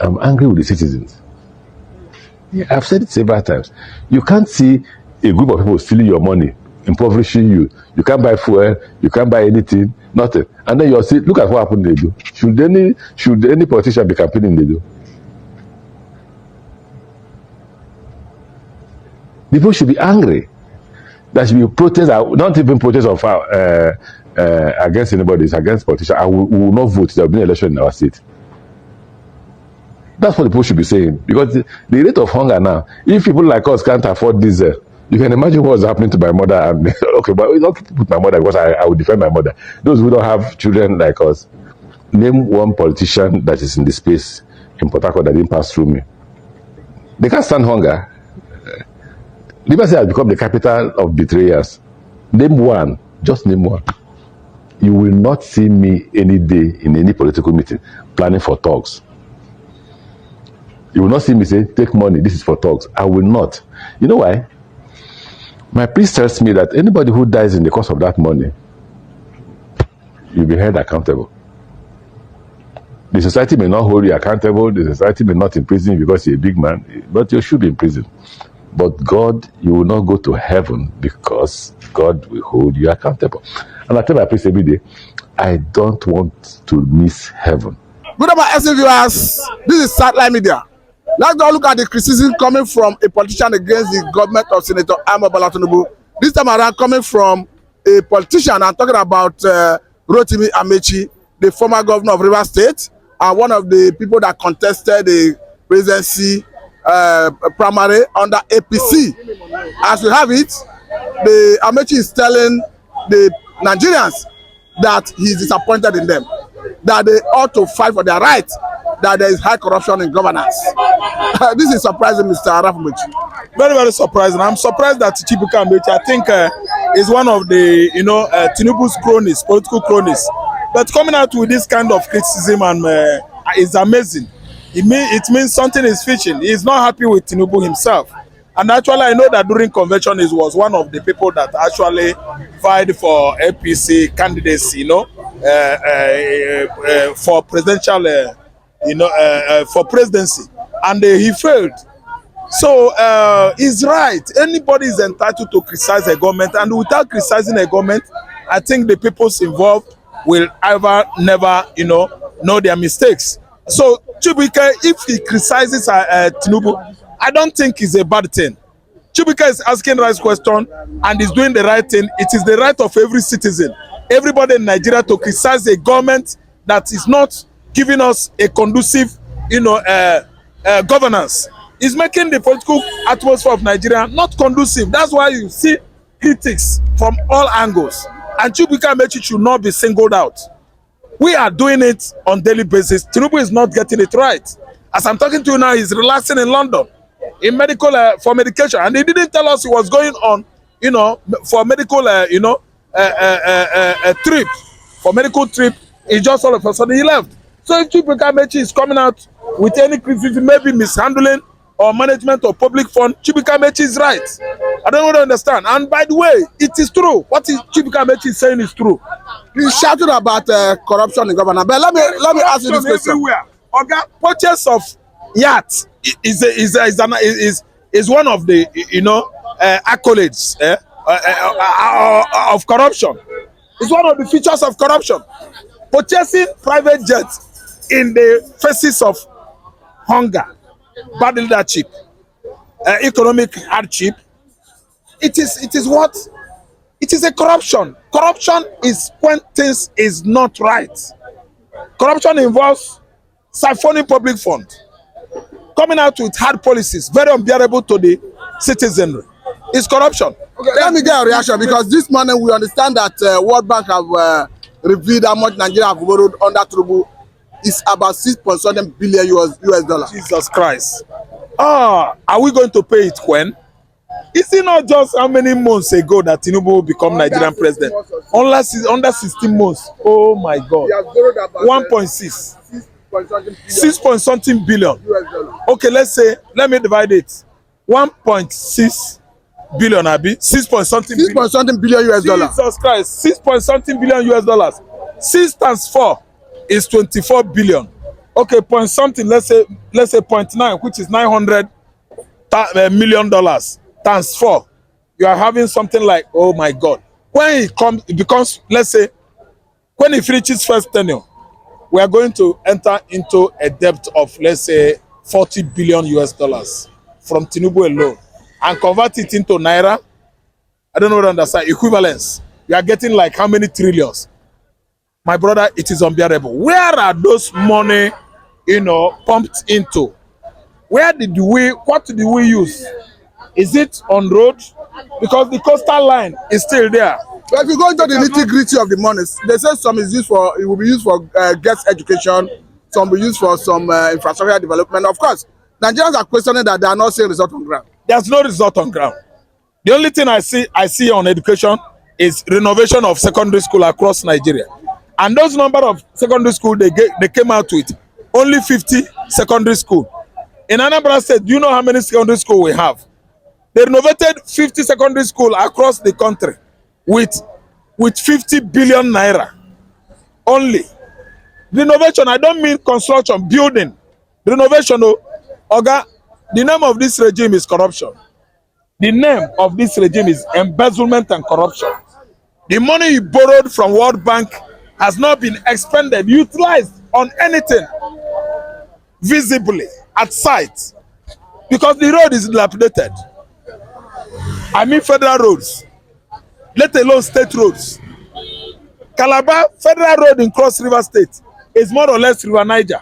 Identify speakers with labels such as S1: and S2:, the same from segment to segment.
S1: I'm angry with the citizens. Yeah, I've said it several times. You can't see a group of people stealing your money, impoverishing you. You can't buy fuel, you can't buy anything, nothing. And then you're saying, look at what happened they do. Should any politician be campaigning they do? People should be angry. There should be protests, not even protests of against anybody, it's against politicians. We will not vote. There will be an election in our state. That's what the people should be saying. Because the rate of hunger now, if people like us can't afford diesel, you can imagine what's happening to my mother. And okay, but it's not to put my mother because I will defend my mother. Those who don't have children like us, name one politician that is in the space in Port Harcourt that didn't pass through me. They can't stand hunger. Liberty has become the capital of betrayers. Name one, just name one. You will not see me any day in any political meeting planning for talks. You will not see me say, take money, this is for talks. I will not. You know why? My priest tells me that anybody who dies in the course of that money, you'll be held accountable. The society may not hold you accountable, the society may not imprison you because you're a big man, but you should be in prison. But God, you will not go to heaven because God will hold you accountable. And I tell my priest every day, I don't want to miss heaven.
S2: Good about SC viewers, this is Satellite Media. Let's go look at the criticism coming from a politician against the government of Senator Amechi. This time around coming from a politician. I'm talking about Amechi, the former governor of Rivers State, and one of the people that contested the presidency primary under APC. As we have it, the Amechi is telling the Nigerians that he is disappointed in them, that they ought to fight for their rights, that there is high corruption in governance. This is surprising, Mr. Amechi.
S3: Very, very surprising. I'm surprised that Chibuka Amechi, I think, is one of the, Tinubu's cronies, political cronies. But coming out with this kind of criticism and is amazing. It means something is fishing. He is not happy with Tinubu himself. And actually, I know that during convention, he was one of the people that actually vied for APC candidacy, for presidential, for presidency. And he failed. So he's right. Anybody is entitled to criticize a government. And without criticizing a government, I think the peoples involved will never, know their mistakes. So Chibuike, if he criticizes Tinubu, I don't think it's a bad thing. Chibuike is asking the right question and is doing the right thing. It is the right of every citizen, everybody in Nigeria, to criticize a government that is not giving us a conducive, governance. It's making the political atmosphere of Nigeria not conducive. That's why you see critics from all angles. And Chibuike Amechi should not be singled out. We are doing it on a daily basis. Tinubu is not getting it right. As I'm talking to you now, he's relaxing in London in medical for medication, and he didn't tell us he was going on, for medical, a trip, for medical trip. He just all of a sudden he left. So if Chibuike Amechi is coming out with any criticism, maybe mishandling or management of public fund, Chibuike Amechi is right. I don't want to understand. And by the way, it is true. What Chibuike Amechi is saying is true.
S2: He's shouting about corruption in government. But let me ask you this question.
S3: Everywhere. Okay, purchase of yacht is one of the accolades of corruption. It's one of the features of corruption. Purchasing private jets in the faces of hunger, bad leadership, economic hardship. It is what? It is a corruption. Corruption is when things is not right. Corruption involves siphoning public funds, coming out with hard policies, very unbearable to the citizenry. It's corruption.
S2: Okay, let me get a reaction, because this morning we understand that World Bank have revealed how much Nigeria have borrowed under Tinubu is about $6.7 billion US dollars.
S3: Jesus Christ. Are we going to pay it when? Is it not just how many months ago that Tinubu will become Nigerian president? Under 16 months. Oh my God. 1.6. 6 billion. Okay, let me divide it. 1.6 billion, Abi. 6
S2: billion US dollars.
S3: Jesus Christ. 6 billion US dollars. 6 times 4 is 24 billion. Okay, point something, let's say point nine, which is $900 million times 4. You are having something like, oh my God. When it comes, it becomes, let's say, when it reaches first tenure, we are going to enter into a debt of, let's say, 40 billion US dollars from Tinubu alone, and convert it into naira. I don't know what to understand. Equivalence. You are getting like how many trillions? My brother, it is unbearable. Where are those money, pumped into? What did we use? Is it on road? Because the coastal line is still there.
S2: But if you go into the nitty-gritty of the monies, they say some is used for, it will be used for guest education, some will be used for some infrastructure development. Of course, Nigerians are questioning that they are not seeing result on ground.
S3: There's no result on ground. The only thing I see on education is renovation of secondary school across Nigeria. And those number of secondary school they came out with, only 50 secondary school. In Anambra State, do you know how many secondary school we have? They renovated 50 secondary school across the country with 50 billion naira only. Renovation, I don't mean construction, building. Renovation, Oga, the name of this regime is corruption. The name of this regime is embezzlement and corruption. The money you borrowed from World Bank has not been expended, utilized on anything visibly at sight, because the road is dilapidated. I mean federal roads, let alone state roads. Calabar Federal Road in Cross River State is more or less River Niger.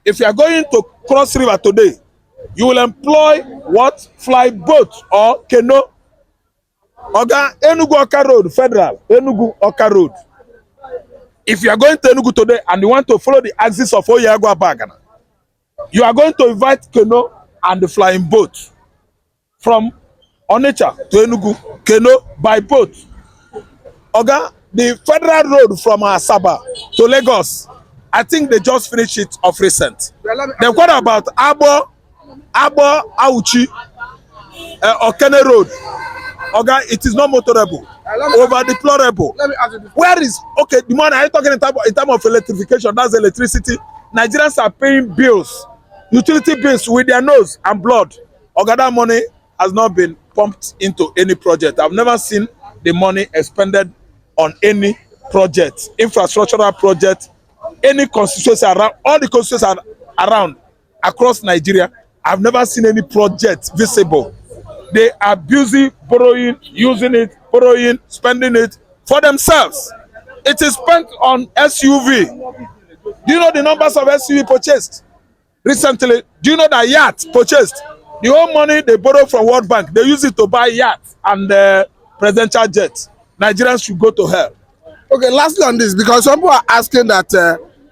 S3: If you are going to cross river today, you will employ what? Fly boat or canoe. Oga, Enugu Oka Road, Federal, Enugu Oka Road. If you are going to Enugu today and you want to follow the axis of Oyeagua Bagana, you are going to invite canoe and the flying boat from Onitsha to Enugu, canoe by boat. Oga, the federal road from Asaba to Lagos, I think they just finished it of recent. Then what about Abo Auchi, Okene Road? Oga, it is not motorable, over deplorable. Where is, okay, the money, are you talking in terms of electrification? That's electricity. Nigerians are paying bills, utility bills with their nose and blood. Oga, that money has not been pumped into any project. I've never seen the money expended on any project, infrastructural project, any constituency around, all the constituencies around across Nigeria. I've never seen any project visible. They are busy borrowing, using it, borrowing, spending it for themselves. It is spent on SUV. Do you know the numbers of SUV purchased recently? Do you know that yacht purchased? The whole money they borrow from World Bank, they use it to buy yachts and presidential jets. Nigerians should go to hell.
S2: Okay, lastly on this, because some people are asking that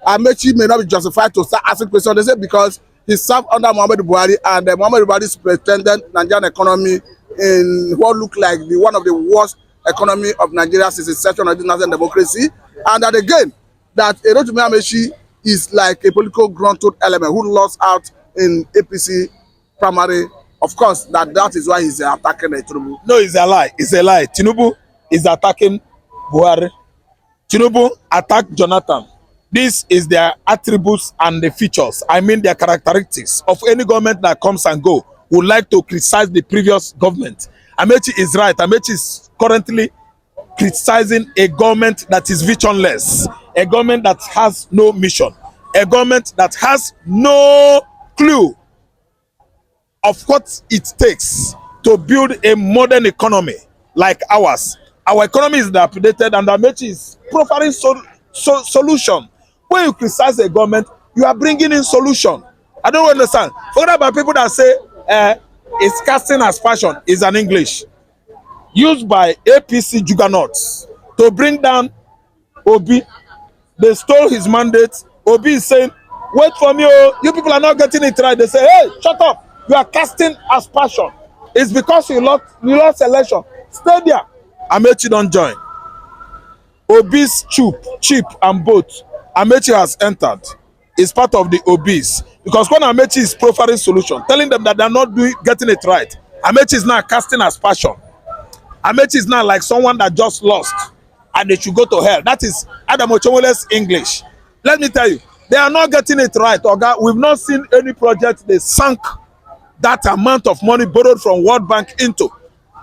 S2: Amechi may not be justified to start asking questions. They say because he served under Muhammadu Buhari, and Muhammadu Buhari superintended Nigerian economy in what looked like one of the worst economy of Nigeria since inception of the national democracy, and that again, that Rotimi Amechi is like a political grunt-toed element who lost out in APC primary. Of course, that is why he's attacking Tinubu.
S3: No, it's a lie. It's a lie. Tinubu is attacking Buhari. Tinubu attacked Jonathan. This is their attributes and the features, I mean their characteristics of any government that comes and go, would like to criticize the previous government. Amechi is right. Amechi is currently criticizing a government that is visionless, a government that has no mission, a government that has no clue of what it takes to build a modern economy like ours. Our economy is dilapidated, and Amechi is providing solution. When you criticize a government, you are bringing in solution. I don't understand. Forget about people that say it's casting as passion is an English used by APC juggernauts to bring down Obi. They stole his mandate. Obi is saying, wait for me, oh, you people are not getting it right. They say, hey, shut up. You are casting as passion. It's because you lost election. Stay there. Amechi don't join. Obi's chip and boat, Amechi has entered. Is part of the Obi's. Because when Amechi is profiling solution, telling them that they're not getting it right, Amechi is now casting as passion. Amechi is now like someone that just lost and they should go to hell. That is Adam Ochewele's English. Let me tell you, They are not getting it right, Oga. We've not seen any project they sank that amount of money borrowed from World Bank into.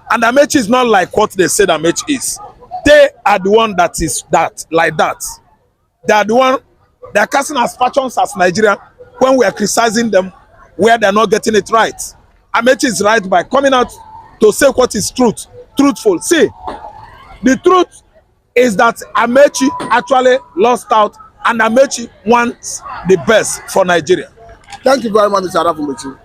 S3: And Amechi is not like what they said Amechi is. They are the one that is that, like that. They are the one, they are casting aspersions as Nigerian when we are criticizing them where they are not getting it right. Amechi is right by coming out to say what is truthful. See, the truth is that Amechi actually lost out and Amechi wants the best for Nigeria.
S2: Thank you very much, Mr. Arafumechi.